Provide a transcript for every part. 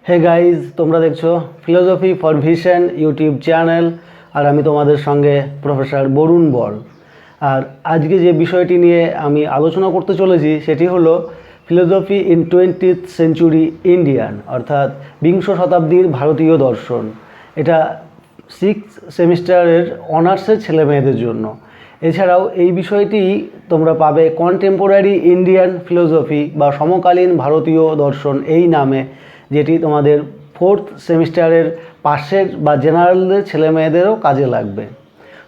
হে guys, তোমরা দেখছো philosophy for vision YouTube channel, আর আমি তোমাদের সঙ্গে প্রফেসর বরুণ বল। আর আজকে যে বিষয়টি নিয়ে আমি আলোচনা করতে চলেছি সেটি হলো philosophy in 20th century Indian, অর্থাৎ বিংশ শতাব্দীর ভারতীয় দর্শন। এটা 6th সেমিস্টারের অনার্সের ছেলে মেয়েদের জন্য। এছাড়াও এই বিষয়টি তোমরা পাবে কন্টেম্পোরারি ইন্ডিয়ান ফিলোসফি বা সমকালীন ভারতীয় দর্শন এই নামে, যেটি তোমাদের 4th সেমিস্টারের পাশের বা জেনারেলদের ছেলে মেয়েদেরও কাজে লাগবে।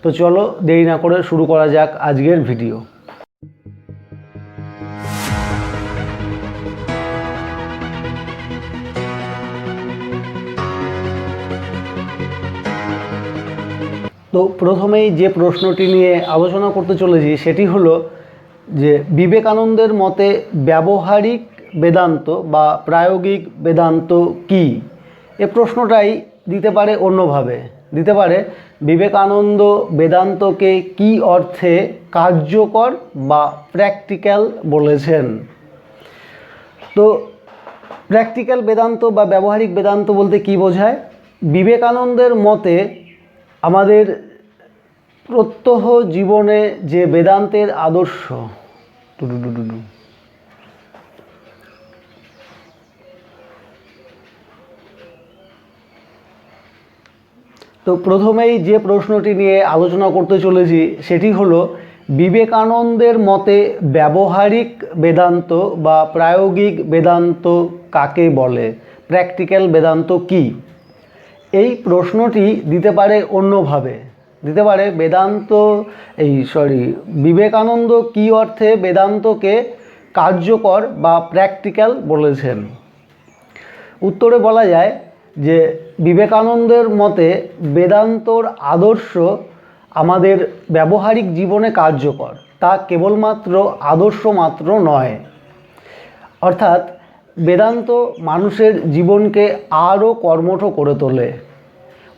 তো চলো দেরি না করে শুরু করা যাক আজকের ভিডিও। তো প্রথমেই যে প্রশ্নটি নিয়ে আলোচনা করতে চলেছি সেটি হলো যে বিবেকানন্দের মতে ব্যবহারিক বেদান্ত বা প্রায়োগিক বেদান্ত কী। এ প্রশ্নটাই দিতে পারে অন্যভাবে, দিতে পারে বিবেকানন্দ বেদান্তকে কী অর্থে কার্যকর বা প্র্যাকটিক্যাল বলেছেন। তো প্র্যাকটিক্যাল বেদান্ত বা ব্যবহারিক বেদান্ত বলতে কী বোঝায়? বিবেকানন্দের মতে আমাদের প্রত্যহ জীবনে যে বেদান্তের আদর্শ, তো প্রথমেই যে প্রশ্নটি নিয়ে আলোচনা করতে চলেছি সেটি হলো বিবেকানন্দের মতে ব্যবহারিক বেদান্ত বা প্রায়োগিক বেদান্ত কাকে বলে, প্র্যাকটিক্যাল বেদান্ত কী। এই প্রশ্নটি দিতে পারে অন্যভাবে, দিতে পারে বিবেকানন্দ কী অর্থে বেদান্তকে কার্যকর বা প্র্যাকটিক্যাল বলেছেন। উত্তরে বলা যায় যে বিবেকানন্দের মতে বেদান্তর আদর্শ আমাদের ব্যবহারিক জীবনে কার্যকর, তা কেবলমাত্র আদর্শ মাত্র নয়। অর্থাৎ বেদান্ত মানুষের জীবনকে আরও কর্মঠ করে তোলে,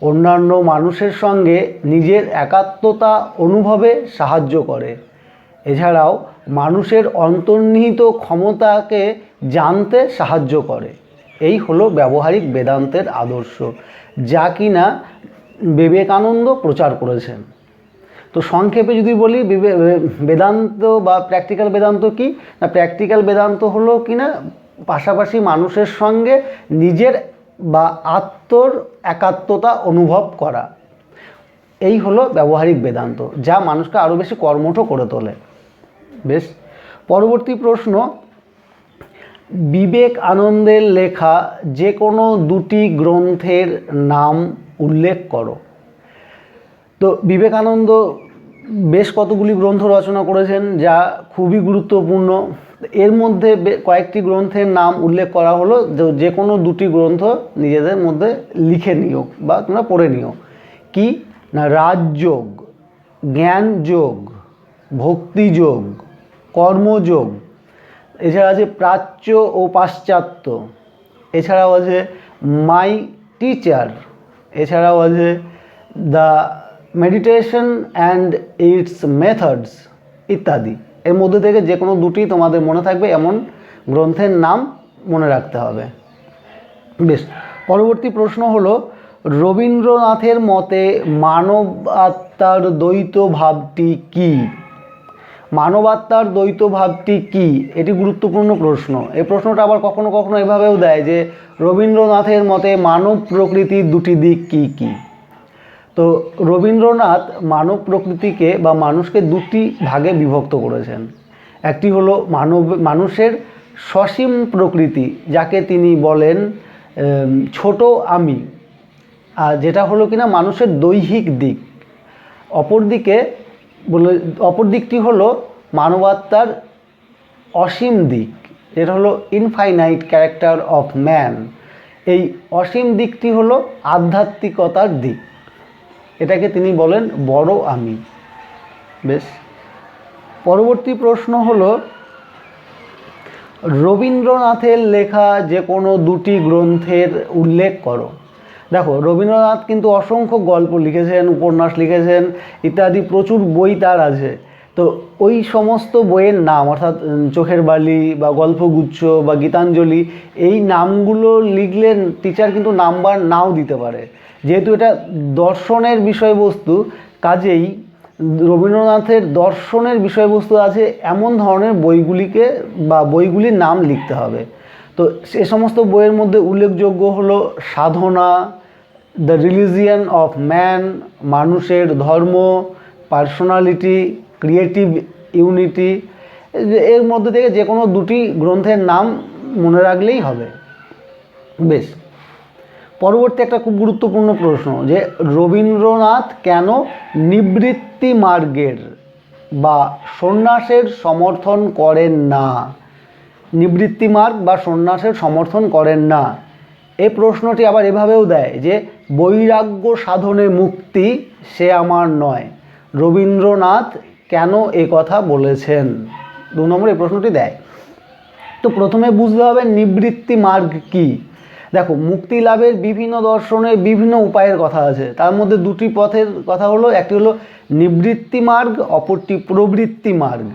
অন্যান্য মানুষের সঙ্গে নিজের একাত্মতা অনুভবে সাহায্য করে, এছাড়াও মানুষের অন্তর্নিহিত ক্ষমতাকে জানতে সাহায্য করে। এই হলো ব্যবহারিক বেদান্তের আদর্শ, যা কিনা বিবেকানন্দ প্রচার করেছেন। তো সংক্ষেপে যদি বলি বেদান্ত বা প্র্যাকটিক্যাল বেদান্ত কী না, প্র্যাকটিক্যাল বেদান্ত হলো কিনা পাশাপাশি মানুষের সঙ্গে নিজের বা আত্মর একাত্মতা অনুভব করা। এই হলো ব্যবহারিক বেদান্ত, যা মানুষকে আরও বেশি কর্মঠ করে তোলে। বেশ, পরবর্তী প্রশ্ন, বিবেকানন্দের লেখা যে কোনো দুটি গ্রন্থের নাম উল্লেখ করো। তো বিবেকানন্দ বেশ কতগুলি গ্রন্থ রচনা করেছেন যা খুবই গুরুত্বপূর্ণ। এর মধ্যে কয়েকটি গ্রন্থের নাম উল্লেখ করা হলো, যে কোনো দুটি গ্রন্থ নিজেদের মধ্যে লিখে নিও বা তোমরা পড়ে নিও। কি না, রাজযোগ, জ্ঞানযোগ, ভক্তিযোগ, কর্মযোগ, এছাড়া আছে প্রাচ্য ও পাশ্চাত্য, এছাড়াও আছে মাই টিচার, এছাড়াও আছে the meditation and it's methods ইত্যাদি। এর মধ্যে থেকে যে কোনো দুটি তোমাদের মনে থাকবে এমন গ্রন্থের নাম মনে রাখতে হবে। বেশ, পরবর্তী প্রশ্ন হলো রবীন্দ্রনাথের মতে মানব আত্মার দ্বৈত ভাবটি কী। মানবাত্মার দ্বৈত ভাবটি কী, এটি গুরুত্বপূর্ণ প্রশ্ন। এই প্রশ্নটা আবার কখনো কখনো এভাবেও দেয় যে রবীন্দ্রনাথের মতে মানব প্রকৃতির দুটি দিক কী কী। তো রবীন্দ্রনাথ মানব প্রকৃতিকে বা মানুষকে দুটি ভাগে বিভক্ত করেছেন। একটি হলো মানুষের সসীম প্রকৃতি, যাকে তিনি বলেন ছোট আমি, আর যেটা হলো কিনা মানুষের দৈহিক দিক। অপর দিকটি হলো মানবাত্মার অসীম দিক, যেটা হলো ইনফাইনাইট ক্যারেক্টার অফ ম্যান। এই অসীম দিকটি হলো আধ্যাত্মিকতার দিক, এটাকে তিনি বলেন বড় আমি। বেশ, পরবর্তী প্রশ্ন হলো রবীন্দ্রনাথের লেখা যে কোনো দুটি গ্রন্থের উল্লেখ করো। দেখো, রবীন্দ্রনাথ কিন্তু অসংখ্য গল্প লিখেছেন, উপন্যাস লিখেছেন ইত্যাদি, প্রচুর বই তার আছে। তো ওই সমস্ত বইয়ের নাম অর্থাৎ চোখের বালি বা গল্পগুচ্ছ বা গীতাঞ্জলি, এই নামগুলো লিখলে টিচার কিন্তু নাম্বার নাও দিতে পারে। যেহেতু এটা দর্শনের বিষয়বস্তু, কাজেই রবীন্দ্রনাথের দর্শনের বিষয়বস্তু আছে এমন ধরনের বইগুলিকে বা বইগুলির নাম লিখতে হবে। তো সে সমস্ত বইয়ের মধ্যে উল্লেখযোগ্য হলো সাধনা, দ্য রিলিজিয়ন অফ ম্যান, মানুষের ধর্ম, পার্সোনালিটি, ক্রিয়েটিভ ইউনিটি। এর মধ্যে থেকে যে কোনো দুটি গ্রন্থের নাম মনে রাখলেই হবে। বেশ, পরবর্তী একটা খুব গুরুত্বপূর্ণ প্রশ্ন, যে রবীন্দ্রনাথ কেন নিবৃত্তি মার্গের বা সন্ন্যাসের সমর্থন করেন না? নিবৃত্তি মার্গ বা সন্ন্যাসের সমর্থন করেন না। এই প্রশ্নটি আবার এভাবেও দেয় যে বৈরাগ্য সাধনে মুক্তি সে আমার নয়, রবীন্দ্রনাথ কেন এ কথা বলেছেন? 2 নম্বর এই প্রশ্নটি দেয়। তো প্রথমে বুঝতে হবে নিবৃত্তি মার্গ কি। দেখো, মুক্তি লাভের বিভিন্ন দর্শনের বিভিন্ন উপায়ের কথা আছে, তার মধ্যে দুটি পথের কথা হলো, একটি হলো নিবৃত্তি মার্গ, অপরটি প্রবৃত্তি মার্গ।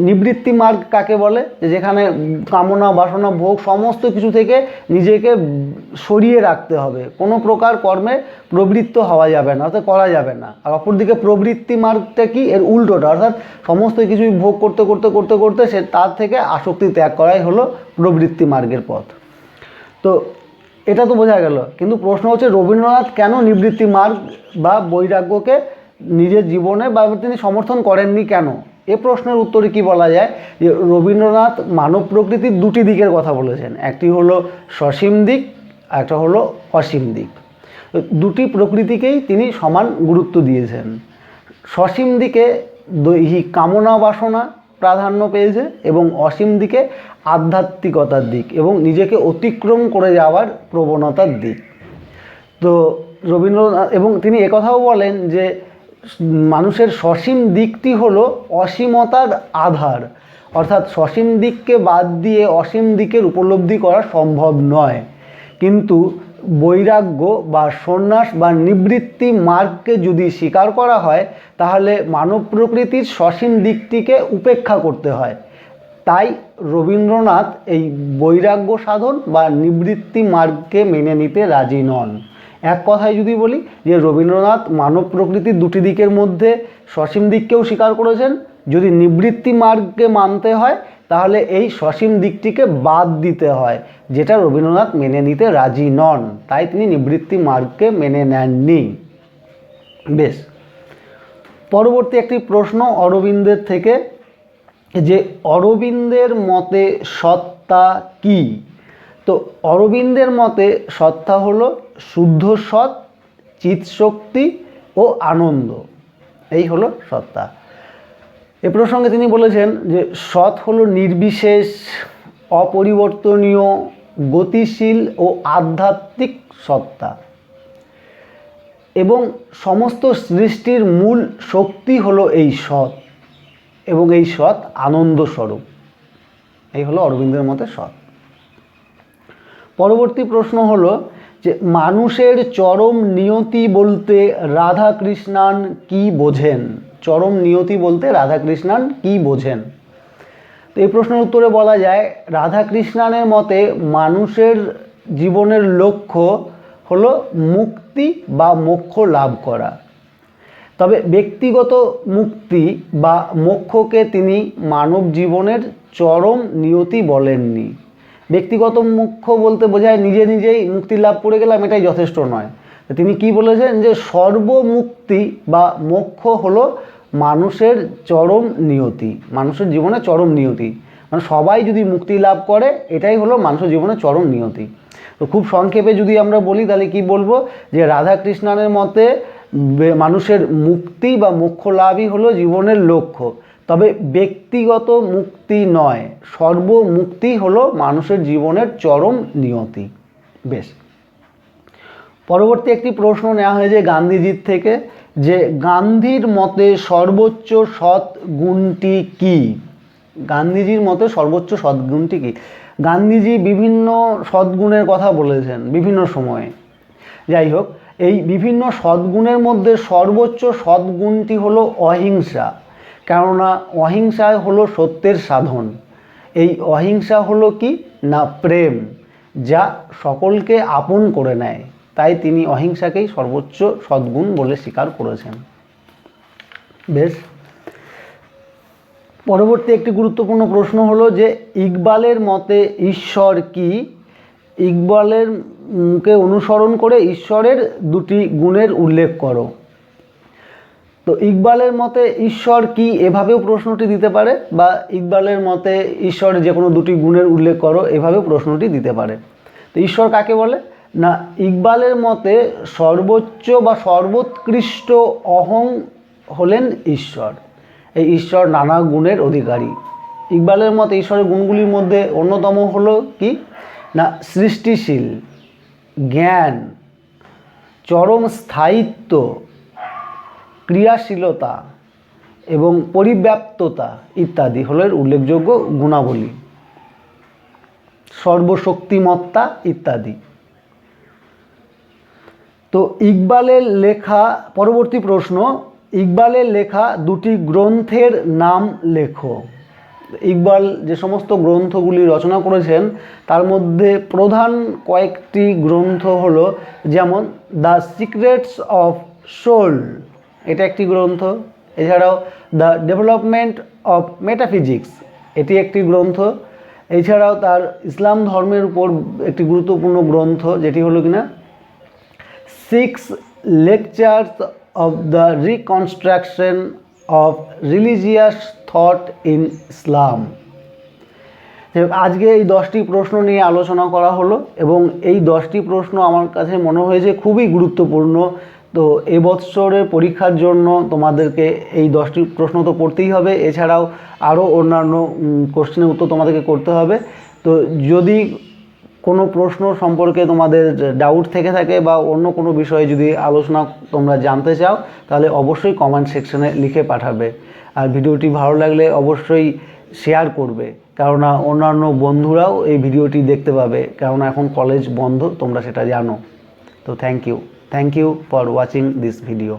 নিবৃত্তি মার্গ কাকে বলে? যেখানে কামনা বাসনা ভোগ সমস্ত কিছু থেকে নিজেকে সরিয়ে রাখতে হবে, কোনো প্রকার কর্মে প্রবৃত্ত হওয়া যাবে না, অর্থাৎ করা যাবে না। আর অপরদিকে প্রবৃত্তি মার্গটা কি? এর উল্টোটা, অর্থাৎ সমস্ত কিছুই ভোগ করতে করতে করতে করতে সে তার থেকে আসক্তি ত্যাগ করাই হলো প্রবৃত্তি মার্গের পথ। তো এটা তো বোঝা গেল, কিন্তু প্রশ্ন হচ্ছে রবীন্দ্রনাথ কেন নিবৃত্তি মার্গ বা বৈরাগ্যকে নিজের জীবনে বা তিনি সমর্থন করেননি কেন? এ প্রশ্নের উত্তরে কি বলা যায়, যে রবীন্দ্রনাথ মানব প্রকৃতির দুটি দিকের কথা বলেছেন, একটি হলো সসীম দিক, একটা হলো অসীম দিক। দুটি প্রকৃতিকেই তিনি সমান গুরুত্ব দিয়েছেন। সসীম দিকে দৈহিক কামনা বাসনা প্রাধান্য পেয়েছে এবং অসীম দিকে আধ্যাত্মিকতার দিক এবং নিজেকে অতিক্রম করে যাওয়ার প্রবণতার দিক। তো রবীন্দ্রনাথ এবং তিনি একথাও বলেন যে মানুষের সসীম দিকটি হলো অসীমতার আধার, অর্থাৎ সসীম দিককে বাদ দিয়ে অসীম দিকের উপলব্ধি করা সম্ভব নয়। কিন্তু বৈরাগ্য বা সন্ন্যাস বা নিবৃত্তি মার্গকে যদি স্বীকার করা হয় তাহলে মানব প্রকৃতির সসীম দিকটিকে উপেক্ষা করতে হয়। তাই রবীন্দ্রনাথ এই বৈরাগ্য সাধন বা নিবৃত্তি মার্গকে মেনে নিতে রাজি নন। এক কথায় যদি বলি যে রবীন্দ্রনাথ মানব প্রকৃতির দুটি দিকের মধ্যে সসীম দিককেও স্বীকার করেছেন, যদি নিবৃত্তি মার্গকে মানতে হয় তাহলে এই সসীম দিকটিকে বাদ দিতে হয়, যেটা রবীন্দ্রনাথ মেনে নিতে রাজি নন, তাই তিনি নিবৃত্তি মার্গকে মেনে নেননি। বেশ, পরবর্তী একটি প্রশ্ন অরবিন্দের থেকে, যে অরবিন্দের মতে সত্তা কি? তো অরবিন্দের মতে সত্তা হলো শুদ্ধ সৎ, চিৎশক্তি ও আনন্দ, এই হলো সত্তা। এ প্রসঙ্গে তিনি বলেছেন যে সৎ হলো নির্বিশেষ, অপরিবর্তনীয়, গতিশীল ও আধ্যাত্মিক সত্তা এবং সমস্ত সৃষ্টির মূল শক্তি হলো এই সৎ এবং এই সৎ আনন্দ স্বরূপ। এই হলো অরবিন্দের মতে সৎ। পরবর্তী প্রশ্ন হলো যে মানুষের চরম নিয়তি বলতে রাধাকৃষ্ণান কি বোঝেন? চরম নিয়তি বলতে রাধাকৃষ্ণান কি বোঝেন? তো এই প্রশ্নের উত্তরে বলা যায় রাধাকৃষ্ণানের মতে মানুষের জীবনের লক্ষ্য হলো মুক্তি বা মোক্ষ লাভ করা। তবে ব্যক্তিগত মুক্তি বা মোক্ষকে তিনি মানব জীবনের চরম নিয়তি বলেননি। ব্যক্তিগত মোক্ষ বলতে বোঝায় নিজে নিজেই মুক্তি লাভ করে গেলাম, এটাই যথেষ্ট নয়। তিনি কি বলেছেন যে সর্বমুক্তি বা মোক্ষ হলো মানুষের চরম নিয়তি, মানুষের জীবনে চরম নিয়তি, মানে সবাই যদি মুক্তি লাভ করে এটাই হলো মানুষের জীবনে চরম নিয়তি। তো খুব সংক্ষেপে যদি আমরা বলি তাহলে কি বলবো, যে রাধাকৃষ্ণানের মতে মানুষের মুক্তি বা মোক্ষ লাভই হলো জীবনের লক্ষ্য, তবে ব্যক্তিগত মুক্তি নয়, সর্বমুক্তি হলো মানুষের জীবনের চরম নিয়তি। বেশ, পরবর্তী একটি প্রশ্ন নেওয়া হয়েছে গান্ধীজির থেকে, যে গান্ধীর মতে সর্বোচ্চ সৎ গুণটি কী? গান্ধীজির মতে সর্বোচ্চ সদ্গুণটি কী? গান্ধীজি বিভিন্ন সদ্গুণের কথা বলেছেন বিভিন্ন সময়ে। যাই হোক, এই বিভিন্ন সদ্গুণের মধ্যে সর্বোচ্চ সদ্গুণটি হলো অহিংসা। কেননা অহিংসা হলো সত্যের সাধন। এই অহিংসা হলো কি না প্রেম, যা সকলকে আপন করে নেয়। তাই তিনি অহিংসাকেই সর্বোচ্চ সদ্গুণ বলে স্বীকার করেছেন। বেশ, পরবর্তী একটি গুরুত্বপূর্ণ প্রশ্ন হলো যে ইকবালের মতে ঈশ্বর কি? ইকবালের কে অনুসরণ করে ঈশ্বরের দুটি গুণের উল্লেখ করো। তো ইকবালের মতে ঈশ্বর কি এভাবেও প্রশ্নটি দিতে পারে, বা ইকবালের মতে ঈশ্বরের যে কোনো দুটি গুণের উল্লেখ করো এভাবেও প্রশ্নটি দিতে পারে। তো ঈশ্বর কাকে বলে না, ইকবালের মতে সর্বোচ্চ বা সর্বোৎকৃষ্ট অহং হলেন ঈশ্বর। এই ঈশ্বর নানা গুণের অধিকারী। ইকবালের মতে ঈশ্বরের গুণগুলির মধ্যে অন্যতম হলো কি না সৃষ্টিশীল, জ্ঞান, চরম স্থায়িত্ব, ক্রিয়াশীলতা এবং পরিব্যাপ্ততা ইত্যাদি হলো এর উল্লেখযোগ্য গুণাবলী, সর্বশক্তিমত্তা ইত্যাদি। তো ইকবালের লেখা, পরবর্তী প্রশ্ন, ইকবালের লেখা দুটি গ্রন্থের নাম লেখো। ইকবাল যে সমস্ত গ্রন্থগুলি রচনা করেছেন তার মধ্যে প্রধান কয়েকটি গ্রন্থ হলো, যেমন দ্য সিক্রেটস অফ সোল, এটা একটি গ্রন্থ। এছাড়াও দ্য ডেভেলপমেন্ট অফ মেটাফিজিক্স, এটি একটি গ্রন্থ। এছাড়াও তার ইসলাম ধর্মের উপর একটি গুরুত্বপূর্ণ গ্রন্থ, যেটি হলো কিনা 6 lectures of the reconstruction of religious thought in Islam. আজকে এই 10টি প্রশ্ন নিয়ে আলোচনা করা হলো এবং এই 10টি প্রশ্ন আমার কাছে মনে হয়েছে খুবই গুরুত্বপূর্ণ। তো এবছরের পরীক্ষার জন্য তোমাদেরকে এই 10টি প্রশ্ন তো পড়তেই হবে, এছাড়াও আরও অন্যান্য কোশ্চেনের উত্তর তোমাদেরকে করতে হবে। তো যদি কোনো প্রশ্ন সম্পর্কে তোমাদের ডাউট থেকে থাকে বা অন্য কোনো বিষয়ে যদি আলোচনা তোমরা জানতে চাও, তাহলে অবশ্যই কমেন্ট সেকশনে লিখে পাঠাবে। আর ভিডিওটি ভালো লাগলে অবশ্যই শেয়ার করবে, কেননা অন্যান্য বন্ধুরাও এই ভিডিওটি দেখতে পাবে, কেননা এখন কলেজ বন্ধ, তোমরা সেটা জানো। তো thank you for watching this video.